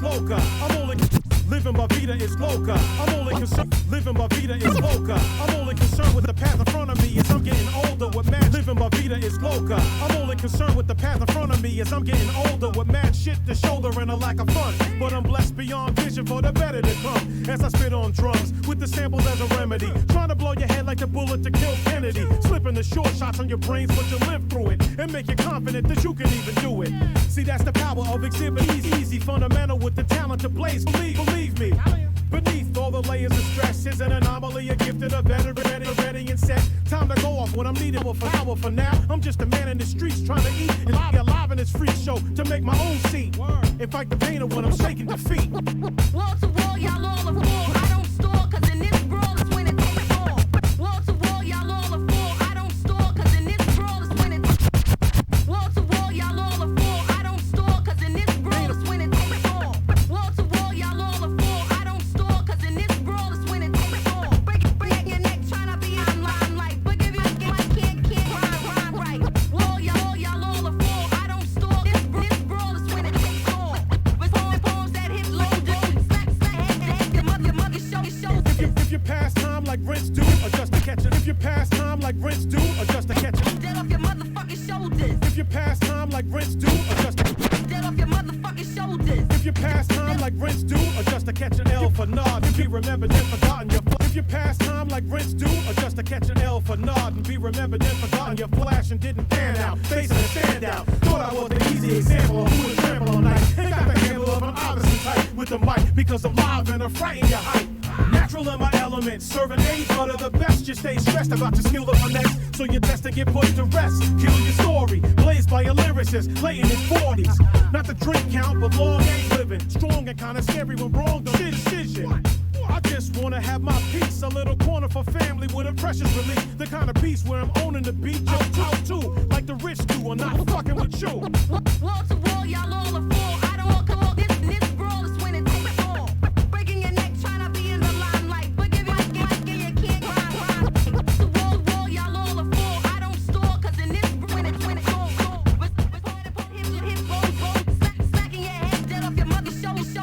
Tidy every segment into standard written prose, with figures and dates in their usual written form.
loca. I'm only living my vida is loca. I'm only concerned living my vida is loca. I'm only concerned with the path in front of me as I'm getting older with mad living my vida is loca. I'm only concerned with the path in front of me as I'm getting older with mad shit to shoulder and a lack of fun. But I'm blessed beyond vision for the better to come as I spit on drums with the samples as a remedy. Trying to blow your head like the bullet to kill Kennedy. Slipping the short shots on your brains but you live through it and make you confident that you can even do it. See, that's the power of exhibit easy fundamental with the talent to blaze. Believe me. Beneath all the layers of stress is an anomaly, a gifted, a veteran, ready and set. Time to go off when I'm needed for hour. For now, I'm just a man in the streets trying to eat and be alive in this freak show to make my own seat and fight the pain of when I'm shaking defeat. Wall to wall, y'all all are full. I don't store, cause in this brawl is when it takes all. Wall to wall, y'all all are full. I don't store, cause in this brawl is when it takes. Wall to wall, y'all all are full. I don't store, cause in this brawl is when it takes all. Wall to wall, y'all all are full. I don't store, cause in this brawl is when it takes all. Break your neck, tryna be on limelight. But give you a game, I can't rhyme right. Wall, y'all all are full. I don't store, this brawl is when it takes all. With poems that hit low, slack, your mother show. If you pass time like rents do, or just to catch it. If you pass time like rents do, or just to catch it. Dead off your motherfucking shoulders. If you pass time like rents do, or just to Dead off your motherfucking shoulders. if you pass time like rents do, or just to catch an L for nod and be remembered and forgotten your if you pass time like rents do, or just to catch an L for nod and be remembered and forgotten your flash and didn't pan out, facing a standout. Thought I was an easy example of who would trample all night. Ain't got the handle of an opposite type with the mic because I'm live and I'm frighten your height. Natural in my element, serving AIDS out of the best. You stay stressed about your skill of finesse, so you're destined to get put to rest. Kill your story, blazed by a lyricist, late in his 40s. Not the drink count, but long age living. Strong and kinda scary when wrong, the decision. I just wanna have my peace, a little corner for family with a precious release. The kind of peace where I'm owning the beat, just out too, like the rich do, or not fucking with you. Wall to wall, y'all all are full. I don't call this brawl is when it takes all. Breaking your neck, tryna be in the limelight. But give you you can't rhyme. To wall, y'all all are full. I don't store, cause in this when it's all. Smacking your head dead off your mother's shoulders.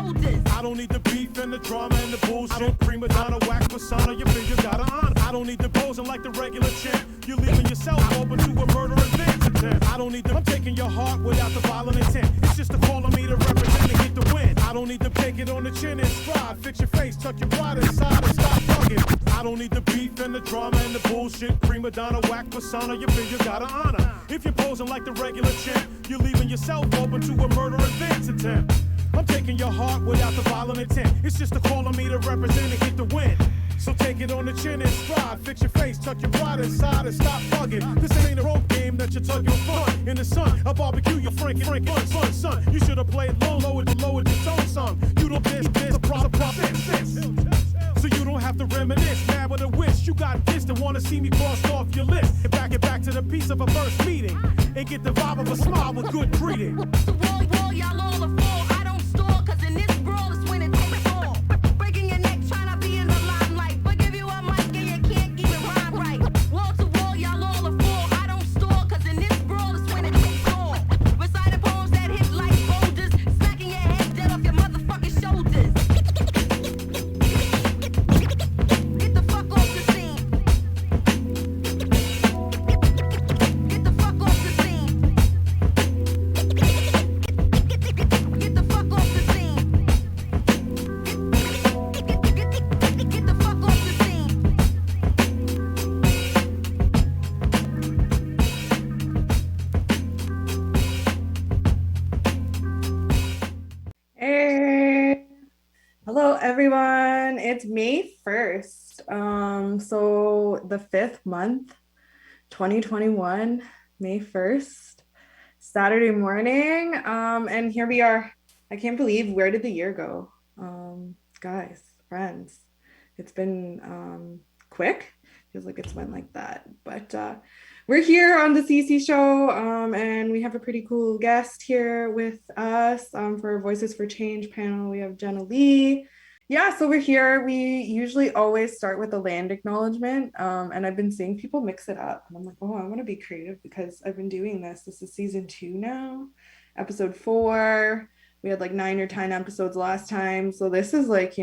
I don't need the beef and the drama and the bullshit. I don't prima donna, wax persona, you feel you gotta honor. I don't need the posing like the regular champ. You're leaving yourself open to a murder advance attempt. I don't need the I'm taking your heart without the violent intent. It's just a call on me to represent and get the win. I don't need to take it on the chin and stride. Fix your face, tuck your pride inside and stop bugging. I don't need the beef and the drama and the bullshit. Prima donna, whack persona, you feel you gotta honor. If you're posing like the regular champ, you're leaving yourself open to a murder advance attempt. I'm taking your heart without the violent intent. It's just a call on me to represent and get the win. So take it on the chin and stride. Fix your face, tuck your pride inside and stop bugging. This ain't a rope game that you tug your fun. In the sun, I barbecue your Frankie fun, son. You should have played low, lowered your tone some. You don't this the process. So you don't have to reminisce. Mad with a wish, you got this to wanna see me crossed off your list. And back it back to the piece of a first meeting. And get the vibe of a smile with good greeting. To wall, y'all all are full. I don't store, cause in this brawl is when it takes all. Breaking your neck, tryna be in the limelight. But give you a mic and you can't even rhyme right. Wall to wall, y'all all are full. I don't store, cause in this brawl is when it takes all. Reciting poems that hit like boulders. Smacking your head dead off your motherfucking shoulders. Get the fuck off the scene. Get the fuck off the scene. Get the fuck off the scene. Get the fuck off the scene. Hey, hello everyone. It's May 1st. So the 5th month, 2021, May 1st, Saturday morning. And here we are. I can't believe where did the year go? Guys, friends, it's been quick. Feels like it's went like that. But we're here on the CC show, and we have a pretty cool guest here with us for Voices for Change panel. We have Jenilee. Yeah, so we're here. We usually always start with a land acknowledgement, and I've been seeing people mix it up. And I'm like, oh, I want to be creative because I've been doing this. This is season 2 now, episode 4. We had like 9 or 10 episodes last time. So this is like,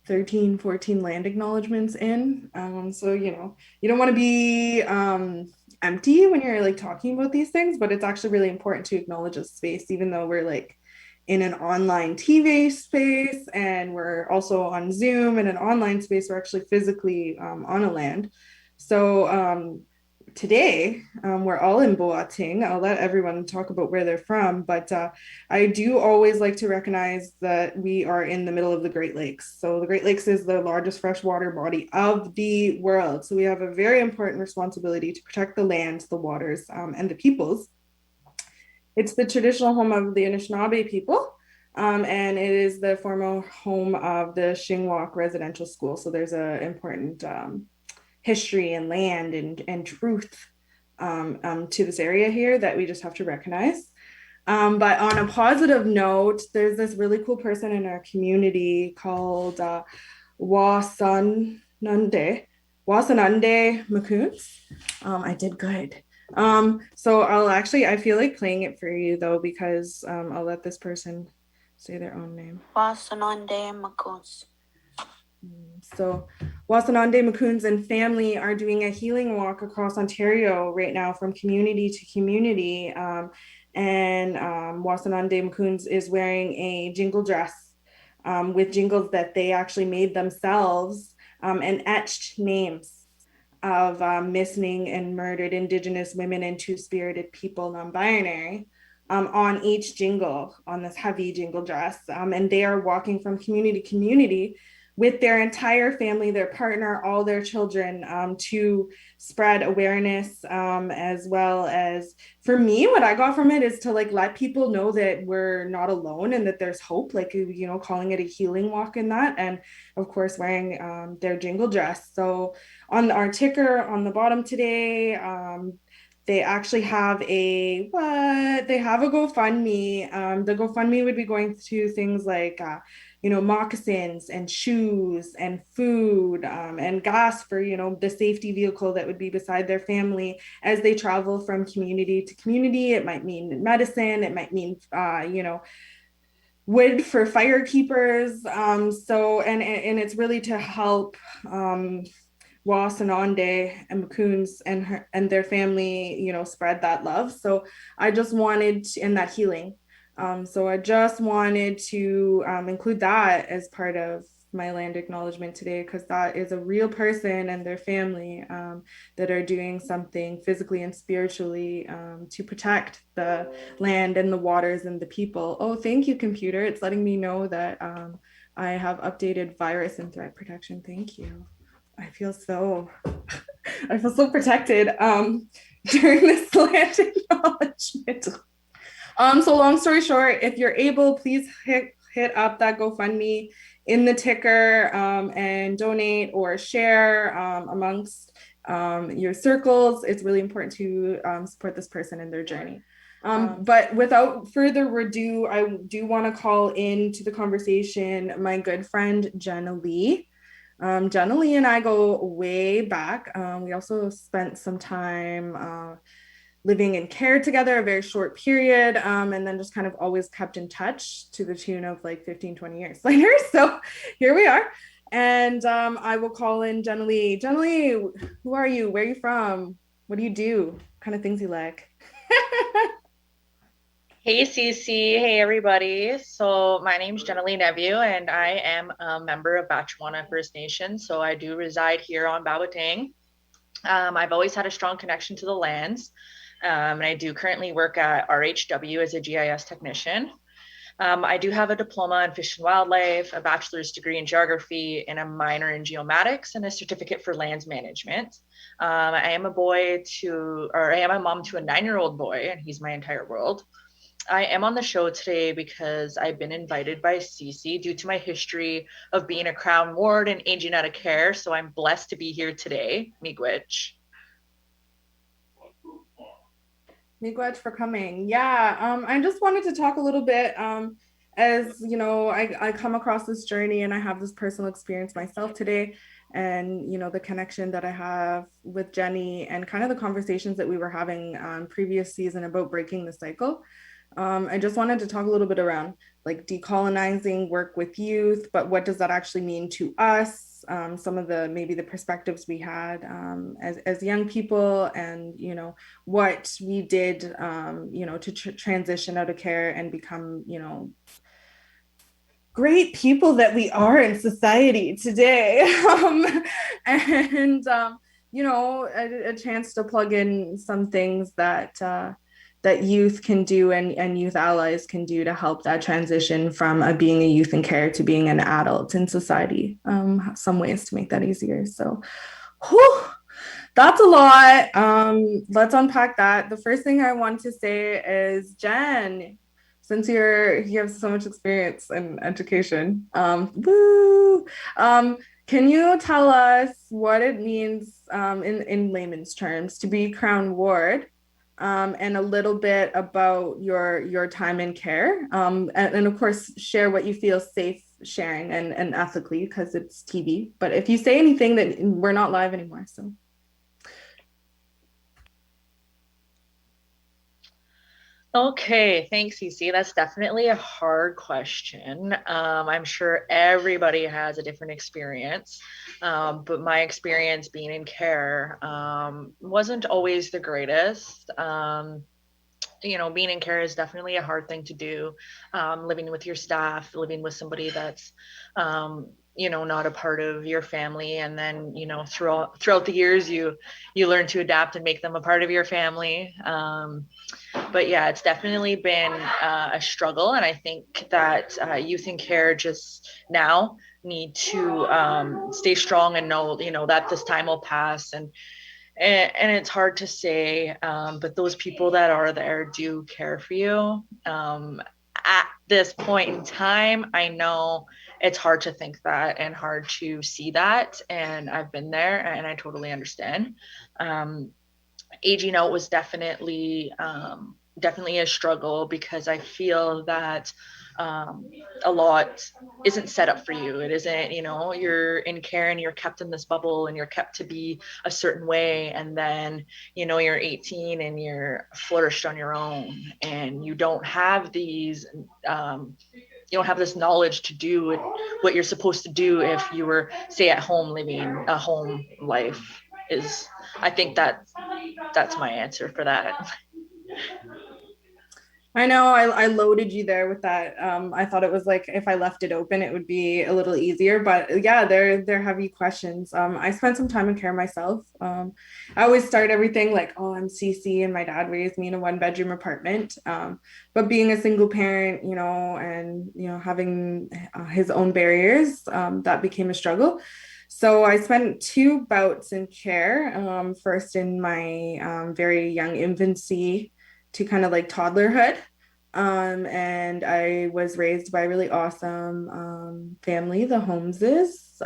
13, 14 land acknowledgements in. So, you don't want to be empty when you're like talking about these things, but it's actually really important to acknowledge a space, even though we're like in an online TV space and we're also on Zoom in an online space, we're actually physically on a land. So today we're all in Boating. I'll let everyone talk about where they're from, but I do always like to recognize that we are in the middle of the Great Lakes. So the Great Lakes is the largest freshwater body of the world. So we have a very important responsibility to protect the land, the waters, and the peoples. It's the traditional home of the Anishinaabe people, and it is the former home of the Shingwalk Residential School. So there's an important history and land and truth to this area here that we just have to recognize. But on a positive note, there's this really cool person in our community called Wasanande Macoons. I did good. So I feel like playing it for you though, because I'll let this person say their own name. Wasanande Macoons. So Wasanande Macoons and family are doing a healing walk across Ontario right now from community to community. And Wasanande Macoons is wearing a jingle dress with jingles that they actually made themselves and etched names of missing and murdered Indigenous women and two-spirited people, non-binary, on each jingle, on this heavy jingle dress. And they are walking from community to community with their entire family, their partner, all their children, to spread awareness, as well as, for me, what I got from it is to like let people know that we're not alone and that there's hope, like, calling it a healing walk in that, and of course wearing their jingle dress. So on our ticker on the bottom today, they actually have a GoFundMe. The GoFundMe would be going to things like moccasins and shoes and food and gas for the safety vehicle that would be beside their family as they travel from community to community. It might mean medicine, it might mean wood for fire keepers. So it's really to help Wasanande and Macoons and their family, spread that love. So I just wanted to, and that healing. So I just wanted to include that as part of my land acknowledgement today, because that is a real person and their family that are doing something physically and spiritually to protect the land and the waters and the people. Oh, thank you, computer. It's letting me know that I have updated virus and threat protection. Thank you. I feel so protected during this land acknowledgement. So long story short, if you're able, please hit up that GoFundMe in the ticker and donate or share amongst your circles. It's really important to support this person in their journey. But without further ado, I do want to call into the conversation my good friend Jenilee. Jenilee and I go way back. We also spent some time living in care together, a very short period, and then just kind of always kept in touch to the tune of like 15, 20 years later. So here we are. And I will call in Jenilee. Jenilee, who are you? Where are you from? What do you do? What kind of things you like? Hey, CC. Hey, everybody. So my name's Jenilee Nephew, and I am a member of Batchewana First Nation. So I do reside here on Babatang. I've always had a strong connection to the lands, and I do currently work at RHW as a GIS technician. I do have a diploma in fish and wildlife, a bachelor's degree in geography, and a minor in geomatics, and a certificate for lands management. I am a mom to a 9-year-old boy, and he's my entire world. I am on the show today because I've been invited by CC due to my history of being a Crown ward and aging out of care. So I'm blessed to be here today. Miigwech. Miigwech for coming. Yeah, I just wanted to talk a little bit as I come across this journey and I have this personal experience myself today, and the connection that I have with Jenny and kind of the conversations that we were having previous season about breaking the cycle. I just wanted to talk a little bit around like decolonizing work with youth, but what does that actually mean to us? Some of the maybe the perspectives we had as young people, and what we did to transition out of care and become great people that we are in society today. And a chance to plug in some things that youth can do, and youth allies can do to help that transition from being a youth in care to being an adult in society. Some ways to make that easier. So, whew, that's a lot. Let's unpack that. The first thing I want to say is, Jen, since you have so much experience in education, can you tell us what it means in layman's terms to be Crown Ward, and a little bit about your time in care, and of course share what you feel safe sharing and ethically, because it's TV. But if you say anything, that we're not live anymore, so. Okay, thanks, CC. That's definitely a hard question. I'm sure everybody has a different experience, but my experience being in care wasn't always the greatest. Being in care is definitely a hard thing to do. Living with your staff, living with somebody that's not a part of your family, and then throughout the years you learn to adapt and make them a part of your family. But yeah, it's definitely been a struggle, and I think that youth in care just now need to stay strong and know that this time will pass, and it's hard to say, but those people that are there do care for you. At this point in time, I know it's hard to think that and hard to see that, and I've been there, and I totally understand. Aging out was definitely a struggle, because I feel that a lot isn't set up for you. It isn't, you're in care and you're kept in this bubble and you're kept to be a certain way, and then you're 18 and you're flourished on your own, and you don't have these you don't have this knowledge to do what you're supposed to do if you were, say, at home living a home life. I think that's my answer for that. I know I loaded you there with that. I thought it was like if I left it open, it would be a little easier. But yeah, they're heavy questions. I spent some time in care myself. I always start everything like, oh, I'm CC, and my dad raised me in a 1-bedroom apartment. But being a single parent, and having his own barriers, that became a struggle. So I spent 2 bouts in care. First in my very young infancy to kind of like toddlerhood. And I was raised by a really awesome family, the Holmeses.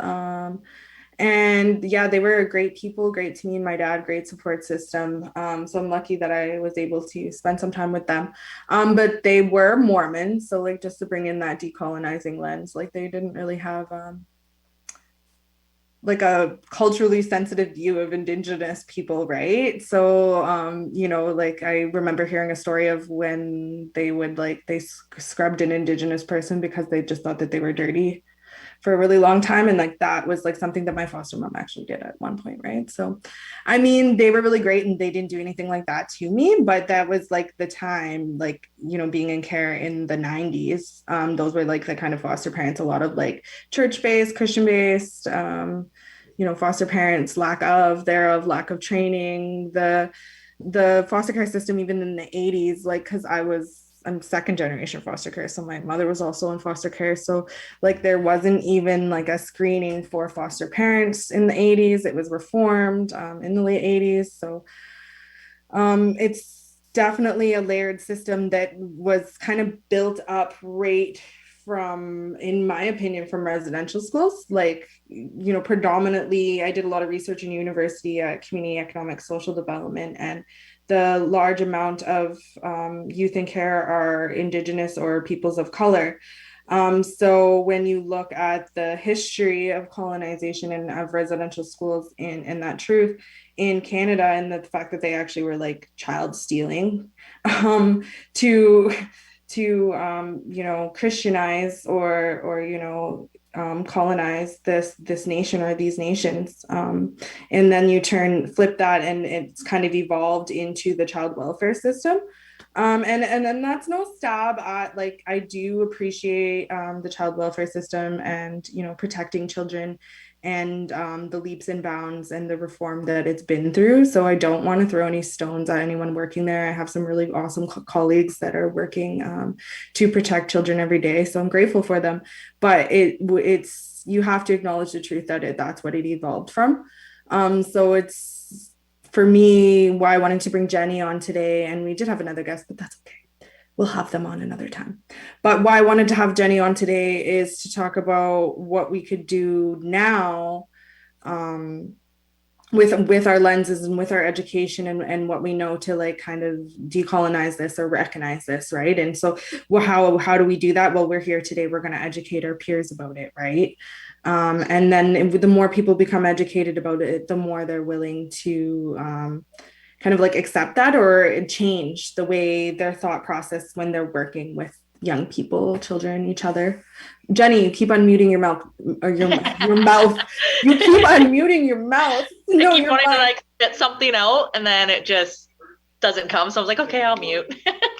And yeah, they were great people, great to me and my dad, great support system. So I'm lucky that I was able to spend some time with them. But they were Mormon. So like, just to bring in that decolonizing lens, like they didn't really have like a culturally sensitive view of Indigenous people, right? So, like I remember hearing a story of when they scrubbed an Indigenous person because they just thought that they were dirty for a really long time. And like that was like something that my foster mom actually did at one point, right? So, I mean, they were really great and they didn't do anything like that to me, but that was like the time, like, being in care in the 90s. Those were like the kind of foster parents, a lot of like church-based, Christian-based, foster parents, lack of training, the foster care system, even in the 80s, like, because I'm 2nd generation foster care. So my mother was also in foster care. So like there wasn't even like a screening for foster parents in the 80s. It was reformed in the late 80s. So it's definitely a layered system that was kind of built up right from, in my opinion, from residential schools. Like, predominantly, I did a lot of research in university at community economics, social development, and the large amount of youth in care are Indigenous or peoples of color. So when you look at the history of colonization and of residential schools and that truth in Canada, and the fact that they actually were like child stealing to Christianize or colonize this nation or these nations, and then you flip that, and it's kind of evolved into the child welfare system. And then that's no stab at, like, I do appreciate the child welfare system and protecting children and the leaps and bounds and the reform that it's been through. So I don't want to throw any stones at anyone working there. I have some really awesome colleagues that are working to protect children every day. So I'm grateful for them. But it's you have to acknowledge the truth that that's what it evolved from. So it's for me why I wanted to bring Jenny on today, and we did have another guest, but that's okay. We'll have them on another time. But why I wanted to have Jenny on today is to talk about what we could do now with our lenses and with our education and what we know to like kind of decolonize this or recognize this, right? And so how do we do that? Well, we're here today. We're going to educate our peers about it, right? And then the more people become educated about it, the more they're willing to kind of like accept that or change the way their thought process when they're working with young people, children, each other. Jenny, you keep unmuting your mouth or your mouth. You keep unmuting your mouth. No, I keep wanting to like get something out and then it just doesn't come. So I was like, okay, I'll mute.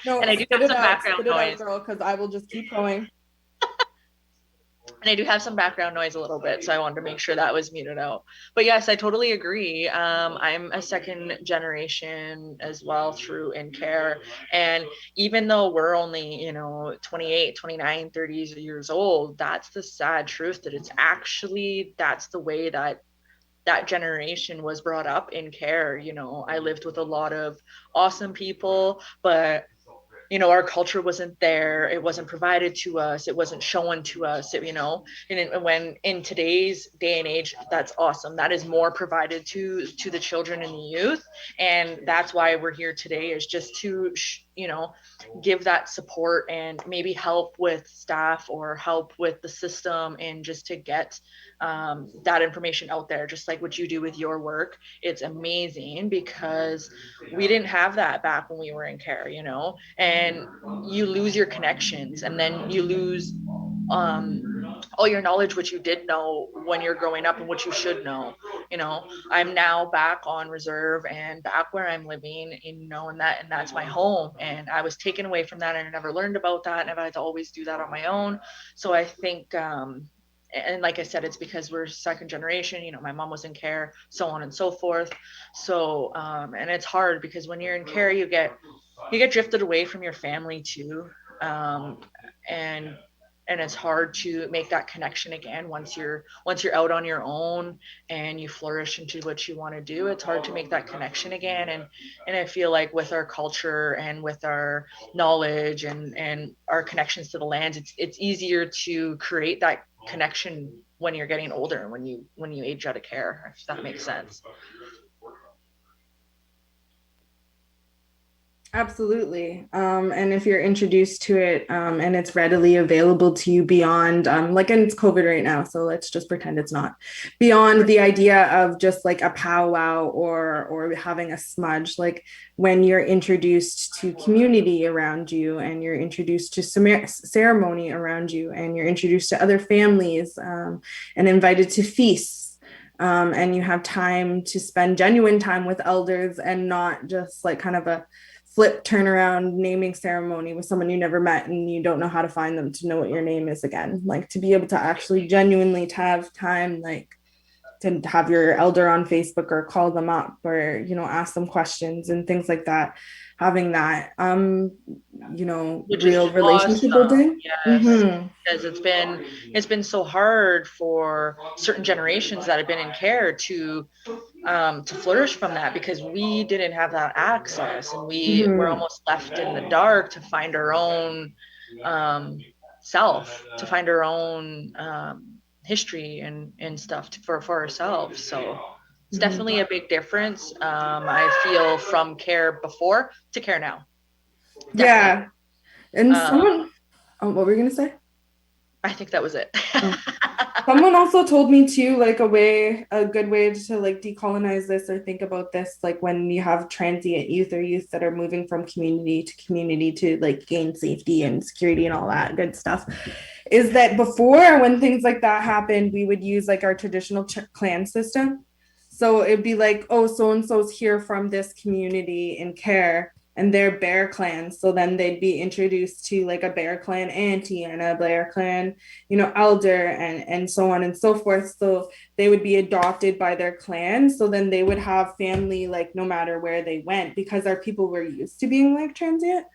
No, and I do have some background noise. Girl, because I will just keep going. And I do have some background noise a little bit, so I wanted to make sure that was muted out. But yes, I totally agree. I'm a second generation as well through in care. And even though we're only, 28, 29, 30 years old, that's the sad truth that that's the way that generation was brought up in care. I lived with a lot of awesome people, but our culture wasn't there. It wasn't provided to us. It wasn't shown to us, and when in today's day and age, that's awesome. That is more provided to the children and the youth. And that's why we're here today, is just to, give that support and maybe help with staff or help with the system, and just to get that information out there, just like what you do with your work. It's amazing because we didn't have that back when we were in care, and you lose your connections, and then you lose all your knowledge, which you did know when you're growing up and what you should know. I'm now back on reserve and back where I'm living, and that's my home. And I was taken away from that, and I never learned about that, and I've had to always do that on my own. So I think and like I said, it's because we're second generation, my mom was in care, so on and so forth. So and it's hard because when you're in care, you get drifted away from your family too. And it's hard to make that connection again once you're out on your own and you flourish into what you want to do. It's hard to make that connection again. And I feel like with our culture and with our knowledge and our connections to the land, it's easier to create that connection when you're getting older, when you age out of care, if that makes sense. Absolutely. And if you're introduced to it and it's readily available to you beyond, and it's COVID right now, so let's just pretend it's not, beyond the idea of just like a powwow or having a smudge, like when you're introduced to community around you, and you're introduced to ceremony around you, and you're introduced to other families and invited to feasts. And you have time to spend genuine time with elders, and not just like kind of a flip turnaround naming ceremony with someone you never met and you don't know how to find them to know what your name is again. Like to be able to actually genuinely have time, like to have your elder on Facebook or call them up or, ask them questions and things like that. Having that, Which real relationship building. Yes. Mm-hmm. Because it's been so hard for certain generations that have been in care to flourish from that, because we didn't have that access, and we were almost left in the dark to find our own self, to find our own history and stuff for ourselves. So it's definitely a big difference. I feel from care before to care now. Definitely. Yeah. And what were you going to say? I think that was it. Someone also told me too, like a good way to like decolonize this or think about this, like when you have transient youth or youth that are moving from community to like gain safety and security and all that good stuff, is that before when things like that happened, we would use like our traditional clan system. So it'd be like, oh, so and so's here from this community in care and they're bear clans. So then they'd be introduced to like a bear clan auntie and a bear clan, elder and so on and so forth. So they would be adopted by their clan. So then they would have family like no matter where they went because our people were used to being like transient.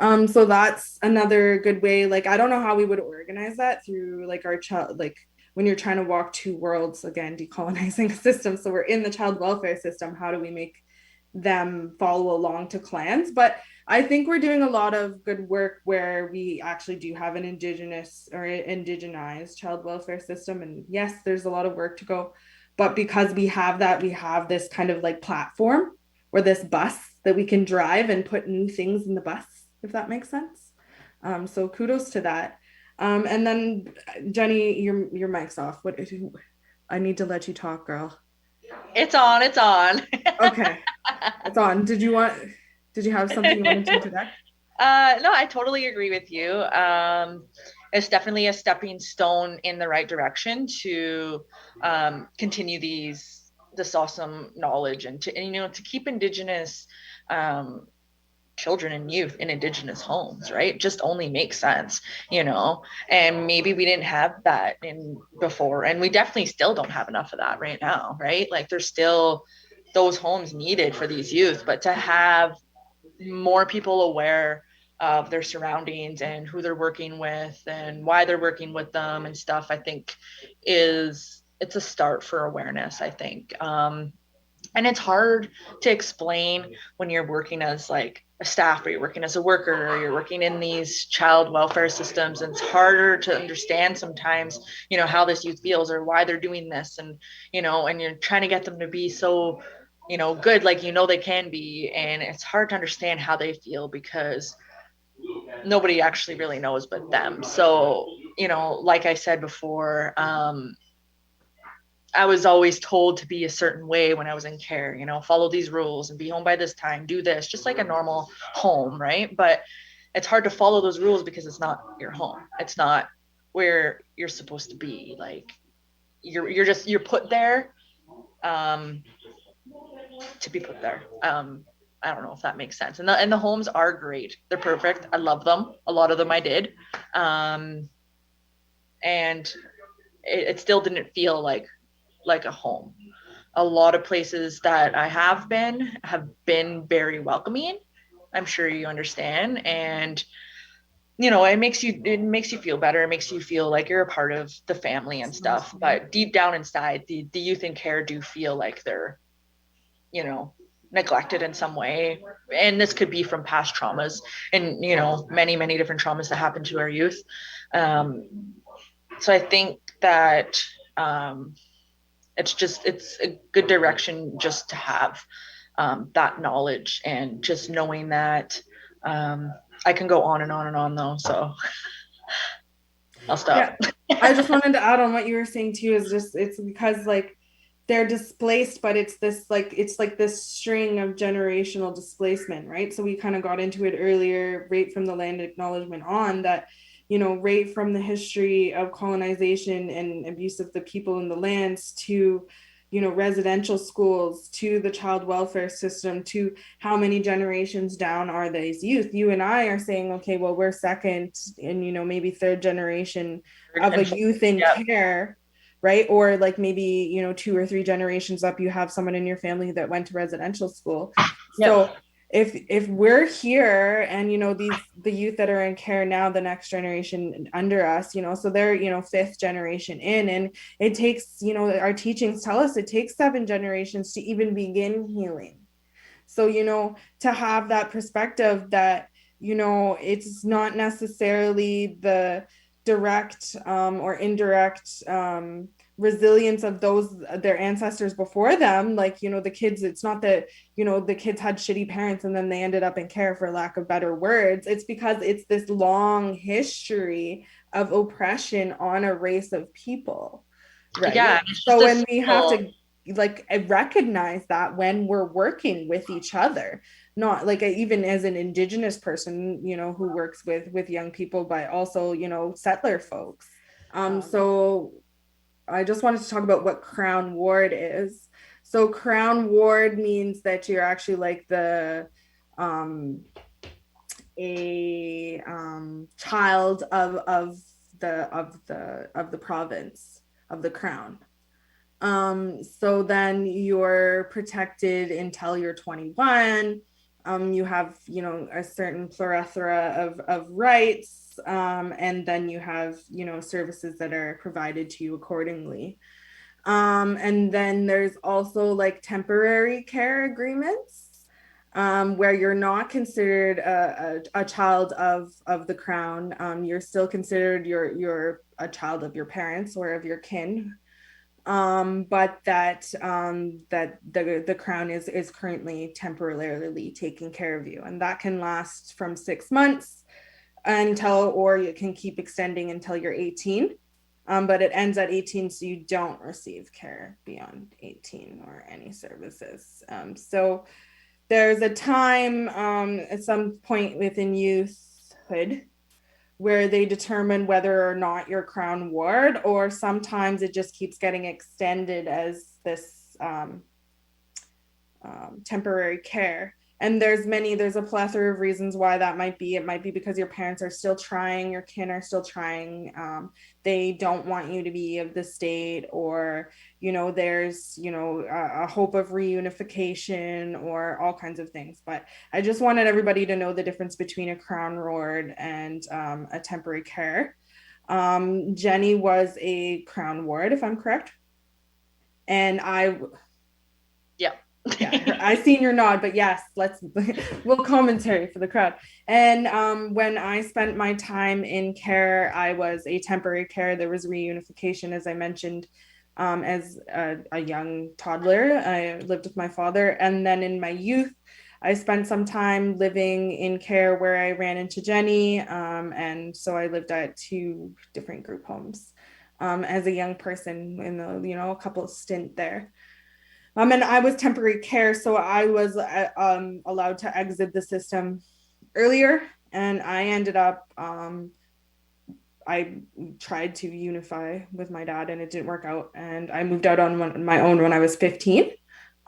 So that's another good way. Like, I don't know how we would organize that through like our child, like when you're trying to walk two worlds, again, decolonizing a system. So we're in the child welfare system. How do we make them follow along to clans? But I think we're doing a lot of good work where we actually do have an indigenous or indigenized child welfare system. And yes, there's a lot of work to go. But because we have that, we have this kind of like platform or this bus that we can drive and put new things in the bus, if that makes sense. So kudos to that. And then Jenny, your mic's off. I need to let you talk, girl. It's on. It's on. Okay, it's on. Did you have something you wanted to interject? No, I totally agree with you. It's definitely a stepping stone in the right direction to continue this awesome knowledge and to keep Indigenous children and youth in Indigenous homes, right? Just only makes sense, and maybe we didn't have that in before, and we definitely still don't have enough of that right now, right? Like there's still those homes needed for these youth, but to have more people aware of their surroundings and who they're working with and why they're working with them and stuff, I think it's a start for awareness, I think. And it's hard to explain when you're working as like a staff or you're working as a worker or you're working in these child welfare systems, and it's harder to understand sometimes, how this youth feels or why they're doing this, and and you're trying to get them to be so good, like they can be, and it's hard to understand how they feel because nobody actually really knows but them. So like I said before, I was always told to be a certain way when I was in care, follow these rules and be home by this time, do this, just like a normal home, right? But it's hard to follow those rules because it's not your home. It's not where you're supposed to be. Like you're put there to be put there. I don't know if that makes sense. And the homes are great. They're perfect. I love them. A lot of them I did. And it still didn't feel like a home. A lot of places that I have been very welcoming. I'm sure you understand. And it makes you feel better. It makes you feel like you're a part of the family and stuff. But deep down inside, the youth in care do feel like they're, neglected in some way. And this could be from past traumas and, many, many different traumas that happen to our youth. So I think that it's a good direction just to have that knowledge, and just knowing that I can go on and on and on though. So I'll stop. Yeah. I just wanted to add on what you were saying too, is just, it's because like they're displaced, but it's like this string of generational displacement, right? So we kind of got into it earlier, right from the land acknowledgement on that, right from the history of colonization and abuse of the people in the lands to, residential schools, to the child welfare system, to how many generations down are these youth. You and I are saying, okay, well, we're second and, maybe third generation of a youth in care, right? Or like maybe, 2 or 3 generations up, you have someone in your family that went to residential school. So if we're here and, the youth that are in care now, the next generation under us, so they're, 5th generation in, and it takes, our teachings tell us it takes 7 generations to even begin healing. So, to have that perspective that, it's not necessarily the direct or indirect resilience of their ancestors before them. Like, the kids, it's not that, the kids had shitty parents and then they ended up in care, for lack of better words. It's because it's this long history of oppression on a race of people, right? Yeah, it's just So a when we have symbol. to like recognize that when we're working with each other, not like even as an Indigenous person, who works with young people, but also, settler folks. So I just wanted to talk about what Crown Ward is. So Crown Ward means that you're actually like um, a child of the province of the crown. So then you're protected until you're 21. You have, a certain plethora of rights, and then you have, services that are provided to you accordingly. And then there's also like temporary care agreements, where you're not considered a child of the crown. You're still considered you're a child of your parents or of your kin, but that the crown is currently temporarily taking care of you, and that can last from 6 months until, or you can keep extending until you're 18. But it ends at 18, so you don't receive care beyond 18 or any services. So there's a time, at some point within youthhood, where they determine whether or not you're crown ward, or sometimes it just keeps getting extended as this temporary care. And there's a plethora of reasons why that might be. It might be because your parents are still trying, your kin are still trying. They don't want you to be of the state, or, there's, a hope of reunification, or all kinds of things. But I just wanted everybody to know the difference between a crown ward and a temporary care. Jenny was a crown ward, if I'm correct. And Yeah. yeah, I seen your nod, but yes, we'll commentary for the crowd. And when I spent my time in care, I was a temporary care. There was reunification, as I mentioned, as a young toddler. I lived with my father, and then in my youth, I spent some time living in care where I ran into Jenny, and so I lived at 2 different group homes as a young person in a couple of stint there. And I was temporary care, so I was allowed to exit the system earlier, and I ended up, I tried to unify with my dad, and it didn't work out, and I moved out on my own when I was 15,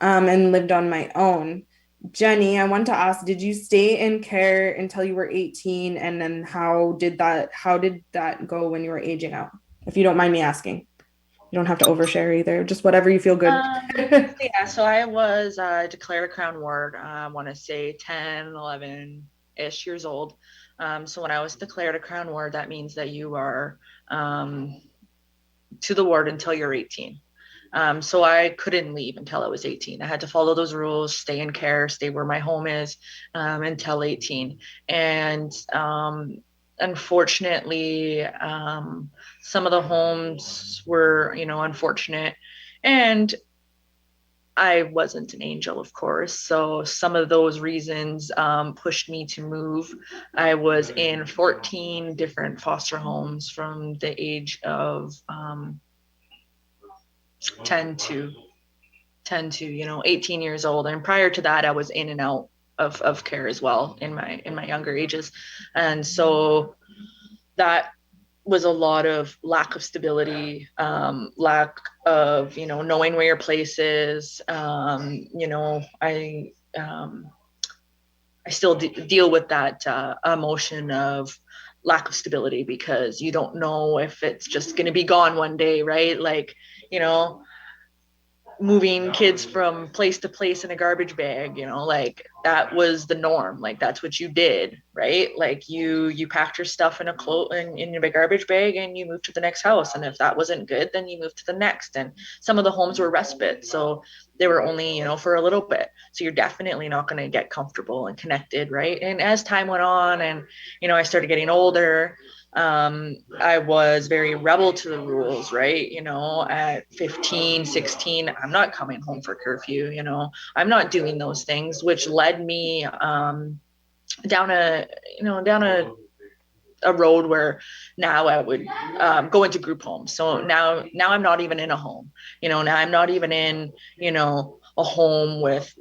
and lived on my own. Jenny, I want to ask, did you stay in care until you were 18, and then how did that go when you were aging out? If you don't mind me asking. You don't have to overshare either, just whatever you feel good. Yeah, so I was declared a crown ward, I want to say 10, 11-ish years old. So when I was declared a crown ward, that means that you are to the ward until you're 18. So I couldn't leave until I was 18. I had to follow those rules, stay in care, stay where my home is, until 18. And unfortunately, some of the homes were, unfortunate. And I wasn't an angel, of course. So some of those reasons pushed me to move. I was in 14 different foster homes from the age of 10 to 18 years old. And prior to that, I was in and out of care as well in my younger ages. And so that was a lot of lack of stability, lack of, knowing where your place is. I still deal with that emotion of lack of stability, because you don't know if it's just going to be gone one day, right? Like, moving kids from place to place in a garbage bag, like that was the norm. Like that's what you did, right? Like you packed your stuff in a garbage bag and you moved to the next house. And if that wasn't good, then you moved to the next. And some of the homes were respite, so they were only, for a little bit. So you're definitely not going to get comfortable and connected, right? And as time went on and, I started getting older, I was very rebel to the rules, right? You know, at 15, 16, I'm not coming home for curfew, you know, I'm not doing those things, which led me down a road where now I would go into group homes. So now I'm not even in a home, you know, now I'm not even in, you know, a home with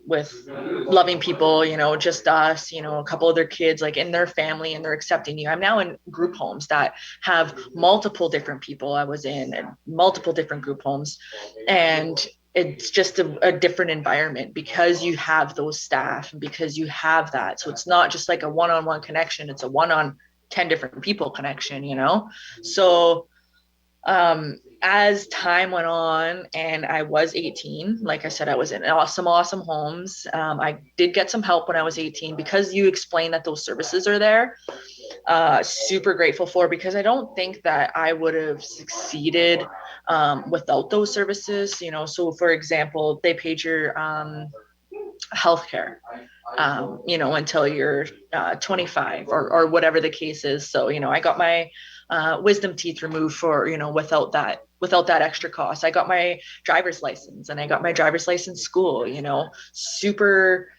loving people, you know, just us, you know, a couple of their kids, like in their family, and they're accepting you. I'm now in group homes that have multiple different people. I was in multiple different group homes, and it's just a different environment because you have those staff and because you have that. So it's not just like a one-on-one connection, it's a one-on 10 different people connection, you know? So as time went on and I was 18, like I said, I was in awesome homes. I did get some help when I was 18 because you explained that those services are there. Super grateful for, because I don't think that I would have succeeded without those services, you know? So for example, they paid your healthcare, you know, until you're 25 or whatever the case is. So, you know, I got my wisdom teeth removed for, you know, without that extra cost. I got my driver's license and I got my driver's license school, you know, super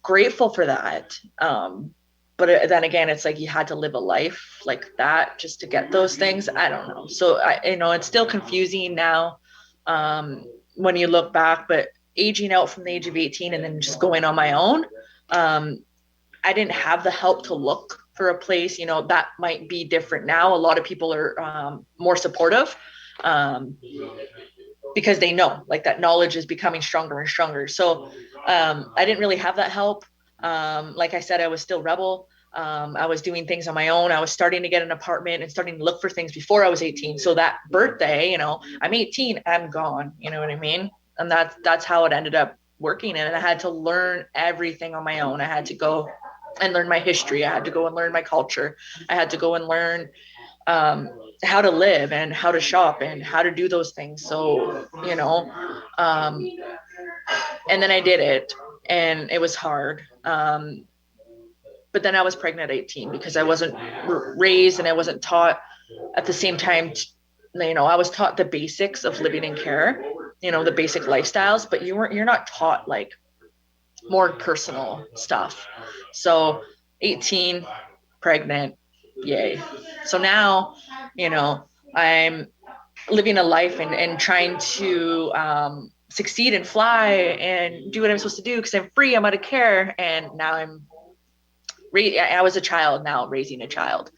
grateful for that. But then again, it's like you had to live a life like that just to get those things. I don't know. So you know, it's still confusing now when you look back, but aging out from the age of 18 and then just going on my own, I didn't have the help to look for a place, you know, that might be different now. A lot of people are more supportive because they know, like, that knowledge is becoming stronger and stronger. So I didn't really have that help. Like I said, I was still rebel. I was doing things on my own. I was starting to get an apartment and starting to look for things before I was 18. So that birthday, you know, I'm 18, I'm gone. You know what I mean? And that's how it ended up working. And I had to learn everything on my own. I had to go and learn my history. I had to go and learn my culture. I had to go and learn how to live and how to shop and how to do those things. So, you know, and then I did it, and it was hard. But then I was pregnant at 18 because I wasn't raised and I wasn't taught at the same time. You know, I was taught the basics of living in care, you know, the basic lifestyles, but you're not taught like more personal stuff. So 18, pregnant, yay. So now, you know, I'm living a life and trying to succeed and fly and do what I'm supposed to do because I'm free, I'm out of care. And now I was a child, now raising a child.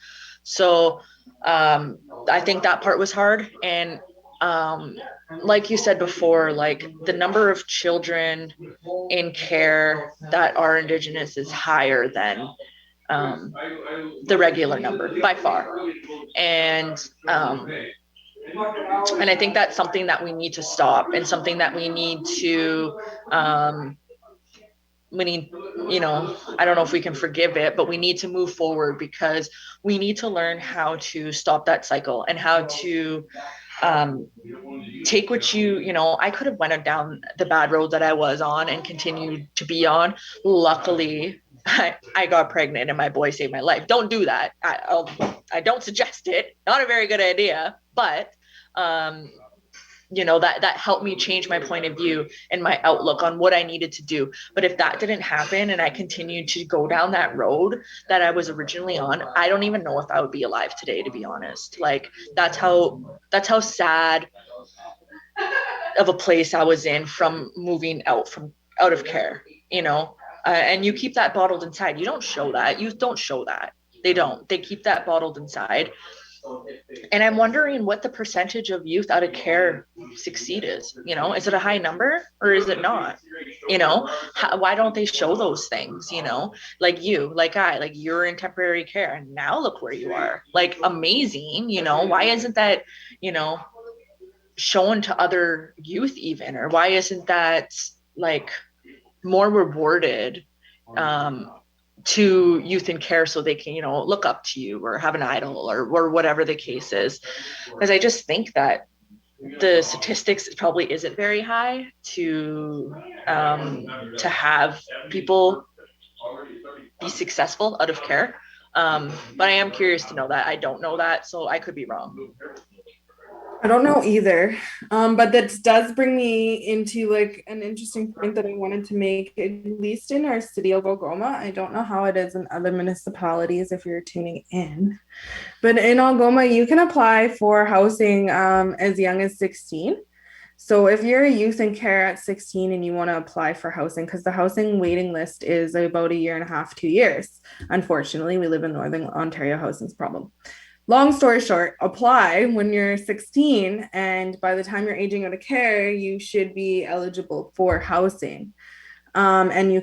So I think that part was hard. And like you said before, like the number of children in care that are Indigenous is higher than the regular number by far. And I think that's something that we need to stop, and something that we need to you know, I don't know if we can forgive it, but we need to move forward because we need to learn how to stop that cycle and how to take what you know, I could have went down the bad road that I was on and continued to be on. Luckily, I got pregnant and my boy saved my life. Don't do that. I don't suggest it. Not a very good idea, but you know, that helped me change my point of view and my outlook on what I needed to do. But if that didn't happen and I continued to go down that road that I was originally on, I don't even know if I would be alive today, to be honest. Like that's how sad of a place I was in from moving out of care, you know. And you keep that bottled inside. You don't show that. Youth don't show that. They keep that bottled inside. And I'm wondering what the percentage of youth out of care succeed is. You know, is it a high number or is it not? You know, why don't they show those things? You know, like you're in temporary care and now look where you are. Like amazing. You know, why isn't that, you know, shown to other youth even? Or why isn't that like more rewarded to youth in care so they can, you know, look up to you or have an idol or whatever the case is? Because I just think that the statistics probably isn't very high to have people be successful out of care. But I am curious to know that. I don't know that, so I could be wrong. I don't know either. But that does bring me into like an interesting point that I wanted to make, at least in our city of Algoma. I don't know how it is in other municipalities if you're tuning in, but in Algoma, you can apply for housing as young as 16. So if you're a youth in care at 16 and you want to apply for housing, because the housing waiting list is about a year and a half, 2 years. Unfortunately, we live in Northern Ontario, housing's a problem. Long story short, apply when you're 16, and by the time you're aging out of care, you should be eligible for housing. And you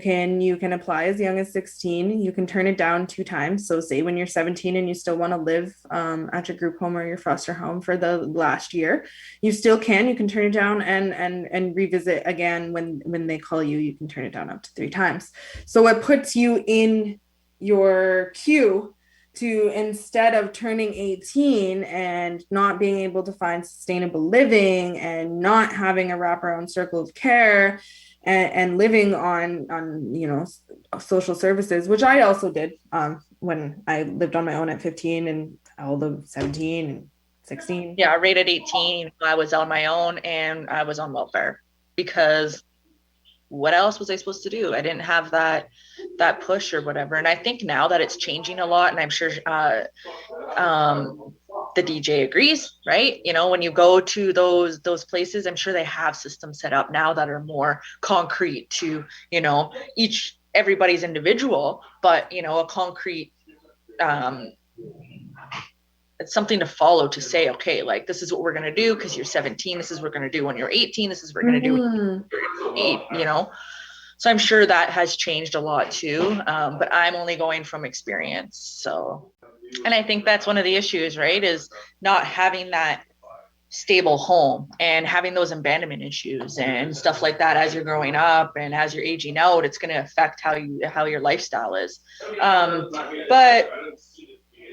can apply as young as 16. You can turn it down 2 times. So say when you're 17 and you still want to live at your group home or your foster home for the last year, you still can. You can turn it down and revisit again when they call you. You can turn it down up to 3 times. So it puts you in your queue to, instead of turning 18 and not being able to find sustainable living and not having a wraparound circle of care and living on social services, which I also did when I lived on my own at 15 and all of 17 and 16. Yeah, I rated 18. I was on my own and I was on welfare because what else was I supposed to do? I didn't have that push or whatever. And I think now that it's changing a lot, and I'm sure the DJ agrees, right? When you go to those places, I'm sure they have systems set up now that are more concrete to, everybody's individual, but a concrete it's something to follow to say, okay, like this is what we're going to do because you're 17. This is what we're going to do when you're 18. This is what we're going to do when you're 8, So I'm sure that has changed a lot too. But I'm only going from experience. So, and I think that's one of the issues, right? Is not having that stable home and having those abandonment issues and stuff like that as you're growing up and as you're aging out. It's going to affect how your lifestyle is. But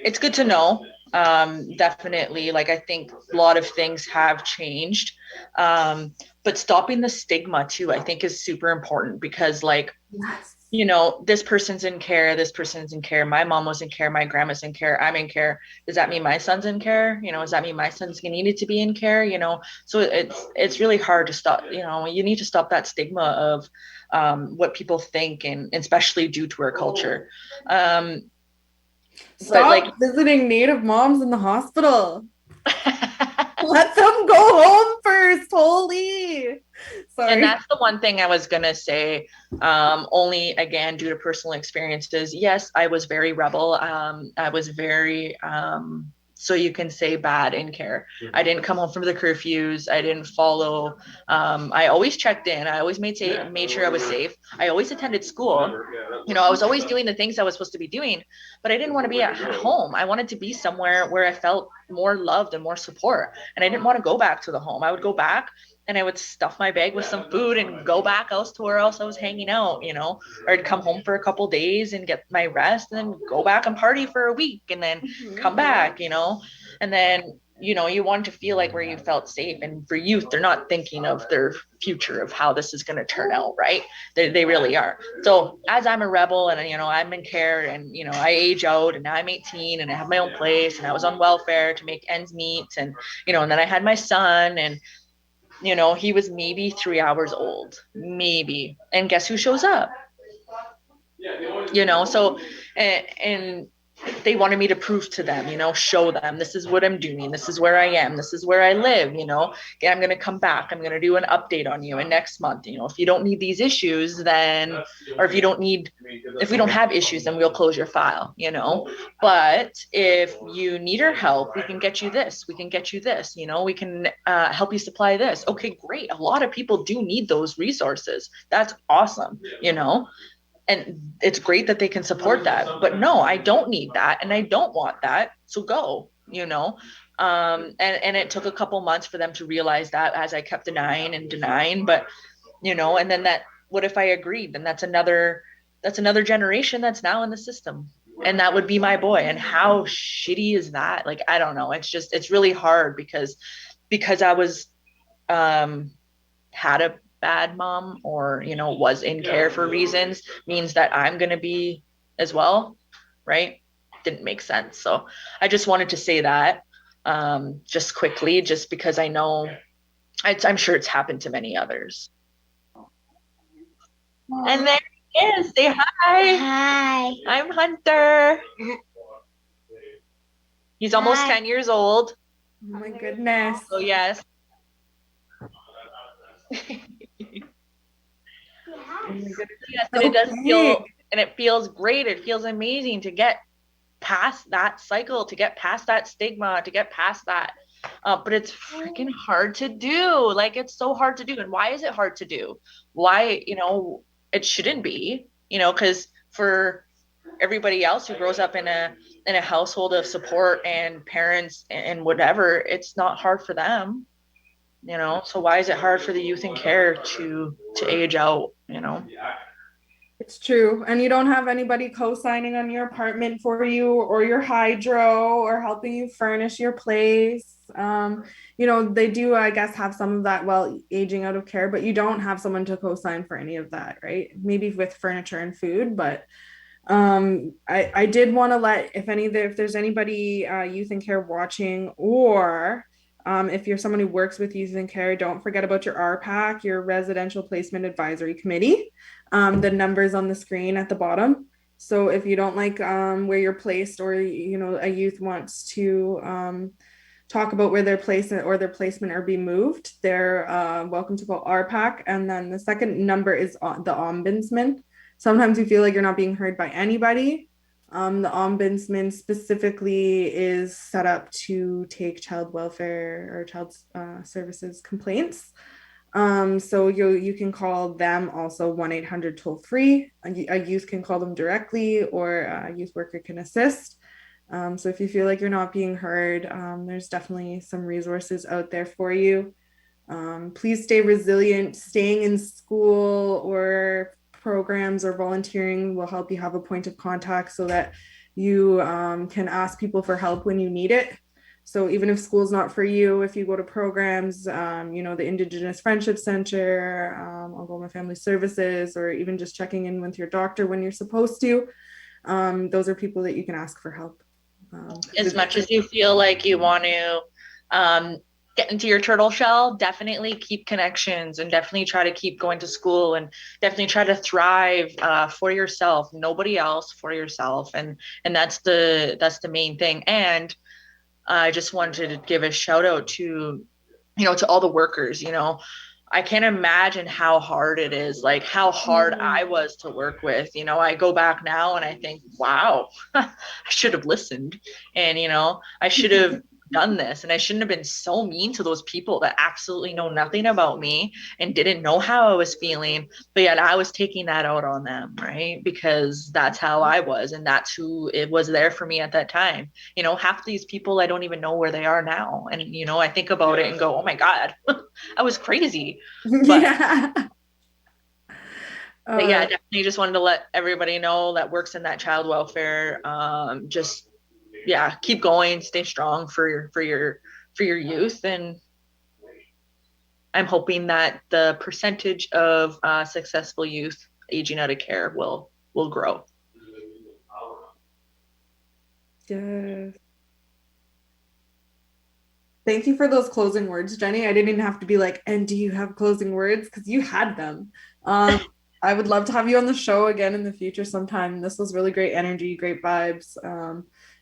it's good to know. Definitely, like I think a lot of things have changed, but stopping the stigma too, I think is super important because this person's in care, my mom was in care, my grandma's in care, I'm in care. Does that mean my son's in care? Does that mean my son's needed to be in care? So it's really hard to stop. You need to stop that stigma of what people think, and especially due to our culture. Stop visiting Native moms in the hospital. Let them go home first. Holy. Sorry. And that's the one thing I was going to say, only again, due to personal experiences. Yes, I was very rebel. I was very, so you can say bad in care. I didn't come home from the curfews. I didn't follow. I always checked in. I always made sure I was safe. I always attended school. I was always doing the things I was supposed to be doing, but I didn't want to be at home. I wanted to be somewhere where I felt more loved and more support. And I didn't want to go back to the home. I would go back and I would stuff my bag with some food and go back else to where else I was hanging out, or I'd come home for a couple days and get my rest and then go back and party for a week and then come back, and then, you want to feel like where you felt safe. And for youth, they're not thinking of their future, of how this is going to turn out, right? They really are. So as I'm a rebel and, I'm in care and, I age out and now I'm 18 and I have my own place and I was on welfare to make ends meet. And, and then I had my son and, he was maybe 3 hours old, maybe. And guess who shows up? So, and they wanted me to prove to them, show them this is what I'm doing. This is where I am. This is where I live. I'm going to come back. I'm going to do an update on you. And next month, if you don't need these issues, then, or if we don't have issues, then we'll close your file, but if you need our help, we can get you this, we can get you this, we can help you supply this. Okay, great. A lot of people do need those resources. That's awesome. And it's great that they can support that, but no, I don't need that. And I don't want that. So go, and it took a couple months for them to realize that as I kept denying, but, and then what if I agreed? Then that's another generation that's now in the system. And that would be my boy. And how shitty is that? Like, I don't know. It's really hard because I was, had a bad mom or, was in care for reasons means that I'm going to be as well. Right. didn't make sense. So I just wanted to say that just quickly, just because I know I'm sure it's happened to many others. And there he is. Say hi. Hi. I'm Hunter. He's almost Hi. 10 years old. Oh my goodness. So yes. Oh my goodness. Yes, and it does feel, and it feels great. It feels amazing to get past that cycle, to get past that stigma, to get past that. But it's freaking hard to do. Like, it's so hard to do. And why is it hard to do? Why, it shouldn't be, because for everybody else who grows up in a household of support and parents and whatever, it's not hard for them. So why is it hard for the youth in care to age out? It's true. And you don't have anybody co-signing on your apartment for you or your hydro or helping you furnish your place. They do, I guess, have some of that while aging out of care, but you don't have someone to co-sign for any of that, right? Maybe with furniture and food, but I did want to let, if there's anybody youth in care watching, or if you're someone who works with youth in care, don't forget about your RPAC, your Residential Placement Advisory Committee. The numbers on the screen at the bottom. So if you don't like where you're placed, or a youth wants to talk about where they're placed or their placement or be moved, they're welcome to call RPAC. And then the second number is the ombudsman. Sometimes you feel like you're not being heard by anybody. The ombudsman specifically is set up to take child welfare or child services complaints. So you can call them also 1-800 toll free. A youth can call them directly, or a youth worker can assist. So if you feel like you're not being heard, there's definitely some resources out there for you. Please stay resilient. Staying in school or programs or volunteering will help you have a point of contact so that you can ask people for help when you need it. So even if school's not for you, if you go to programs, the Indigenous Friendship Center, Algoma Family Services, or even just checking in with your doctor when you're supposed to, those are people that you can ask for help. As much as you feel like you want to get into your turtle shell, definitely keep connections and definitely try to keep going to school and definitely try to thrive for yourself, nobody else, for yourself. And that's the main thing. And I just wanted to give a shout out to, to all the workers. I can't imagine how hard it is, like how hard I was to work with. I go back now and I think, wow, I should have listened, and I should have done this, and I shouldn't have been so mean to those people that absolutely know nothing about me and didn't know how I was feeling, but yet I was taking that out on them, right? Because that's how I was, and that's who it was there for me at that time. Half these people I don't even know where they are now, and I think about it and go, oh my God, I was crazy. But, yeah. But yeah, definitely just wanted to let everybody know that works in that child welfare, keep going, stay strong for your youth. And I'm hoping that the percentage of successful youth aging out of care will grow. Yes. Thank you for those closing words, Jenny. I didn't even have to be like, and do you have closing words? Because you had them. I would love to have you on the show again in the future sometime. This was really great energy, great vibes.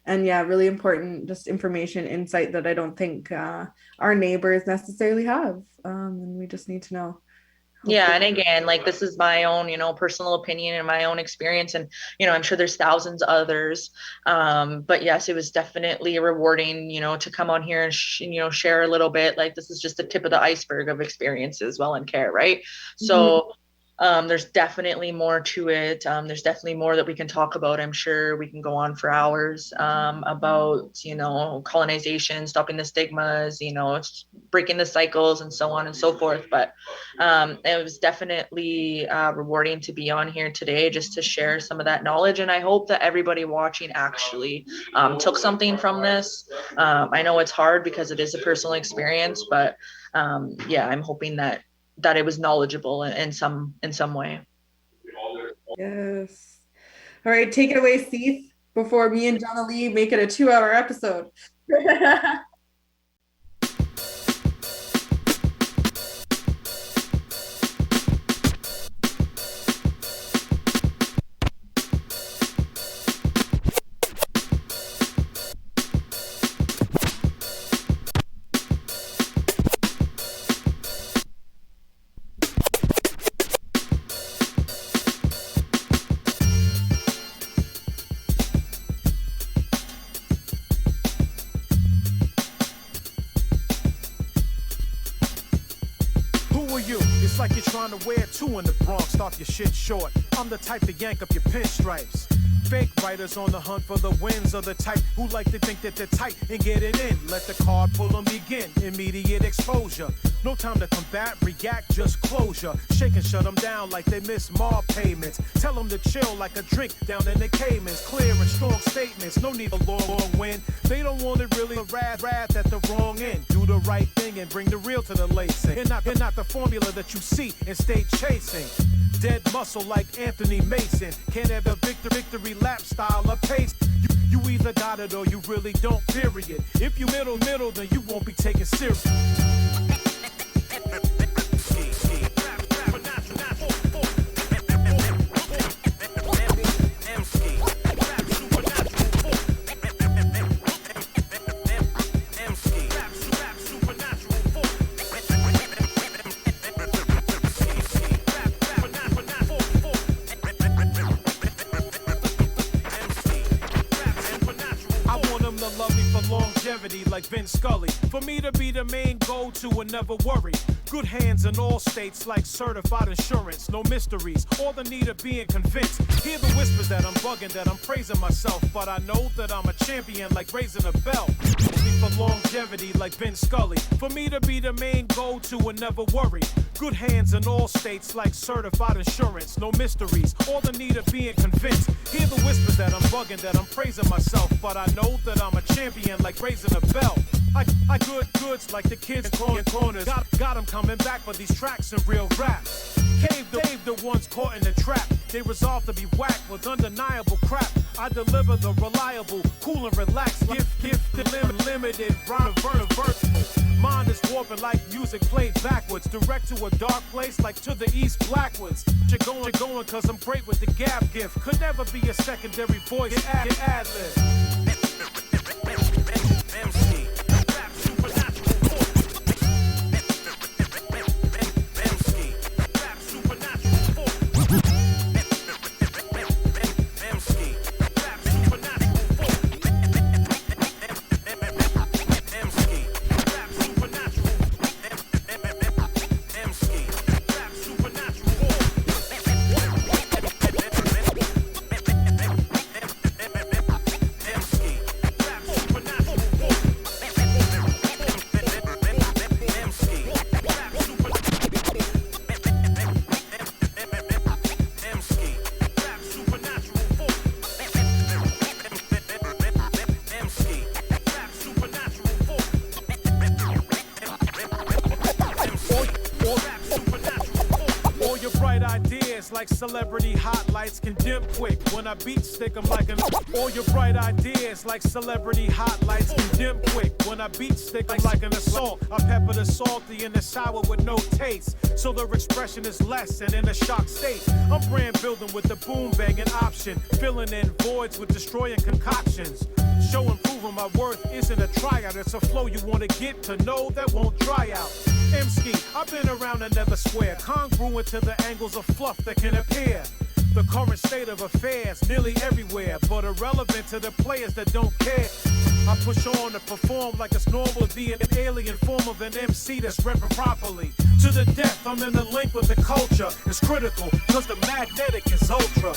And yeah, really important, just information, insight that I don't think our neighbors necessarily have. And we just need to know. Hopefully. Yeah. And again, like, this is my own, personal opinion and my own experience. And, I'm sure there's thousands of others. But yes, it was definitely rewarding, to come on here and, share a little bit. Like, this is just the tip of the iceberg of experiences while in care. Right. So there's definitely more to it. There's definitely more that we can talk about. I'm sure we can go on for hours about, colonization, stopping the stigmas, breaking the cycles, and so on and so forth. But it was definitely rewarding to be on here today, just to share some of that knowledge. And I hope that everybody watching actually took something from this. I know it's hard because it is a personal experience, but I'm hoping that it was knowledgeable in some way. Yes. All right, take it away, Seith. before me and Jenilee make it a 2-hour episode. It's like you're trying to wear two in the Bronx, stop your shit short. I'm the type to yank up your pinstripes. Fake writers on the hunt for the wins are the type who like to think that they're tight and get it in. Let the card pull them begin, immediate exposure. No time to combat, react, just closure. Shake and shut them down like they miss mob payments. Tell them to chill like a drink down in the Caymans. Clear and strong statements, no need a long win. They don't want it really, wrath at the wrong end. Do the right thing and bring the real to the lacing. And not the formula that you see and stay chasing. Dead muscle like Anthony Mason. Can't have a victory lap style or pace. You either got it or you really don't, period. If you middle, then you won't be taken serious. Like Vince Scully, for me to be the main go-to and never worry. Good hands in all states like certified insurance, no mysteries, all the need of being convinced. Hear the whispers that I'm bugging, that I'm praising myself, but I know that I'm a champion like raising a bell. For longevity like Vince Scully, for me to be the main go-to and never worry. Good hands in all states like certified insurance, no mysteries, all the need of being convinced. Hear the whispers that I'm bugging, that I'm praising myself, but I know that I'm a champion like raising a bell. I good goods like the kids in corners. Got them coming back for these tracks and real rap. Cave the ones caught in the trap. They resolve to be whacked with undeniable crap. I deliver the reliable, cool and relaxed, gifted, limited, rhyme verse. Mind is warping like music played backwards. Direct to a dark place like to the east blackwards. You're going cause I'm great with the gap gift. Could never be a secondary voice, ad-lib. MC. Like celebrity hot lights can dim quick when I beat stick 'em like an. All your bright ideas like celebrity hot lights can dim quick when I beat stick 'em like an assault. I pepper the salty and the sour with no taste, so their expression is less and in a shock state. I'm brand building with the boom banging option, filling in voids with destroying concoctions. Show and proving my worth isn't a tryout, it's a flow you wanna get to know that won't dry out. M-ski, I've been around and never swear, congruent to the angles of fluff that can appear. The current state of affairs nearly everywhere, but irrelevant to the players that don't care. I push on to perform like it's normal to be an alien form of an MC that's repping properly. To the death, I'm in the link with the culture. It's critical, cause the magnetic is ultra.